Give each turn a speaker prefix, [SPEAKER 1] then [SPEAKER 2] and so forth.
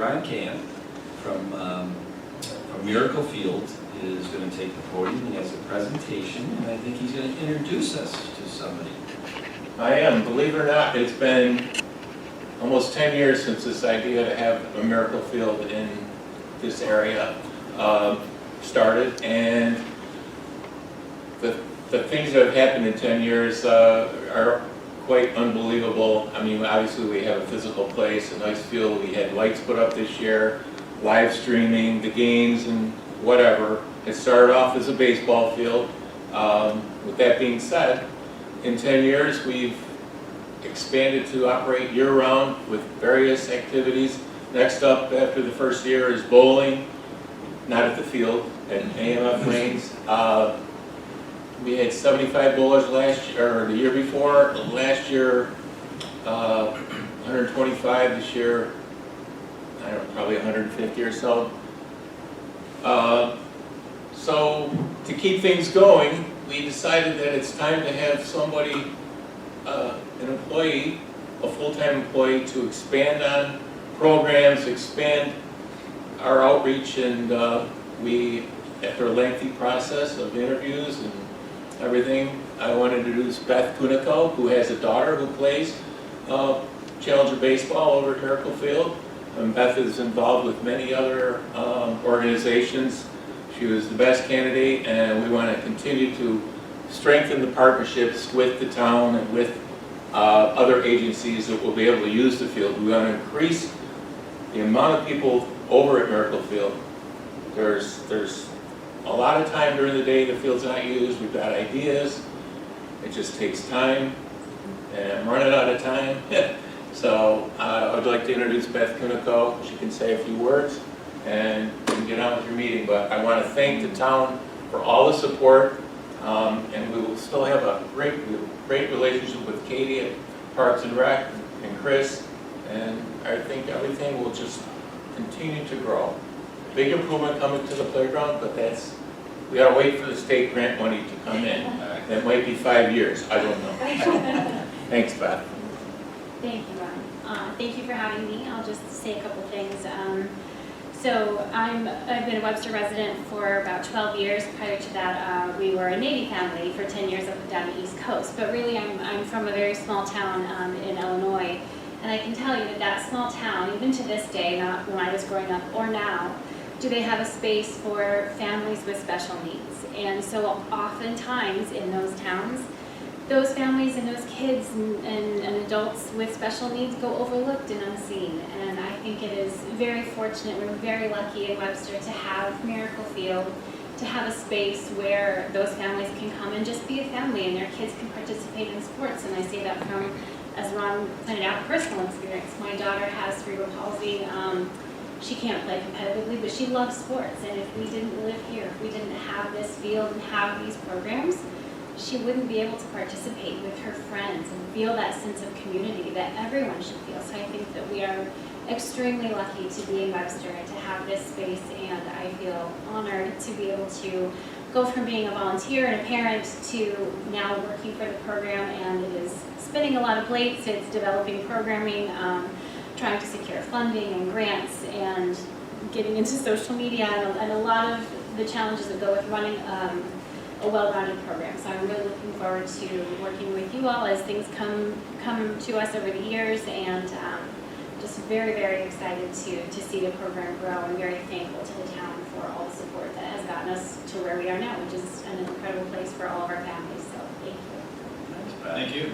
[SPEAKER 1] Ron Kampff from Miracle Field is going to take the podium. He has a presentation, and I think he's going to introduce us to somebody.
[SPEAKER 2] I am. Believe it or not, it's been almost 10 years since this idea to have a Miracle Field in this area started, and the things that have happened in 10 years are quite unbelievable. I mean, obviously we have a physical place, a nice field. We had lights put up this year, live streaming, the games and whatever. It started off as a baseball field. With that being said, in 10 years we've expanded to operate year-round with various activities. Next up after the first year is bowling, not at the field, at AMF lanes. We had 75 bowlers last year, or the year before. Last year, 125. This year, I don't know, probably 150 or so. So to keep things going, we decided that it's time to have somebody, an employee, a full-time employee, to expand on programs, expand our outreach, and we, after a lengthy process of interviews and everything, I wanted to introduce Beth Kunico, who has a daughter who plays Challenger baseball over at Miracle Field. And Beth is involved with many other organizations. She was the best candidate, and we want to continue to strengthen the partnerships with the town and with other agencies that will be able to use the field. We want to increase the amount of people over at Miracle Field. There's a lot of time during the day the field's not used. We've got ideas. It just takes time, and I'm running out of time. So I would like to introduce Beth Kunico. She can say a few words, and you can get on with your meeting. But I want to thank the town for all the support, and we will still have a great relationship with Katie at Parks and Rec and Chris, and I think everything will just continue to grow. Big improvement coming to the playground, but we gotta wait for the state grant money to come in. That might be 5 years, I don't know. Thanks, Beth.
[SPEAKER 3] Thank you, Ron. Thank you for having me. I'll just say a couple things. So I've been a Webster resident for about 12 years. Prior to that, we were a Navy family for 10 years up and down the East Coast. But really, I'm from a very small town in Illinois. And I can tell you that that small town, even to this day, not when I was growing up or now, do they have a space for families with special needs. And so oftentimes in those towns, those families and those kids and adults with special needs go overlooked and unseen. And I think it is very fortunate, we're very lucky in Webster to have Miracle Field, to have a space where those families can come and just be a family and their kids can participate in sports. And I say that from, as Ron pointed out, personal experience. My daughter has cerebral palsy. She can't play competitively, but she loves sports. And if we didn't live here, if we didn't have this field and have these programs, she wouldn't be able to participate with her friends and feel that sense of community that everyone should feel. So I think that we are extremely lucky to be in Webster and to have this space, and I feel honored to be able to go from being a volunteer and a parent to now working for the program, and it is spinning a lot of plates. It's developing programming, trying to secure funding and grants, and getting into social media, and a lot of the challenges that go with running a well-rounded program. So I'm really looking forward to working with you all as things come to us over the years, and just very, very excited to see the program grow, and very thankful to the town for all the support that has gotten us to where we are now, which is an incredible place for all of our families. So thank you.
[SPEAKER 1] Thank you.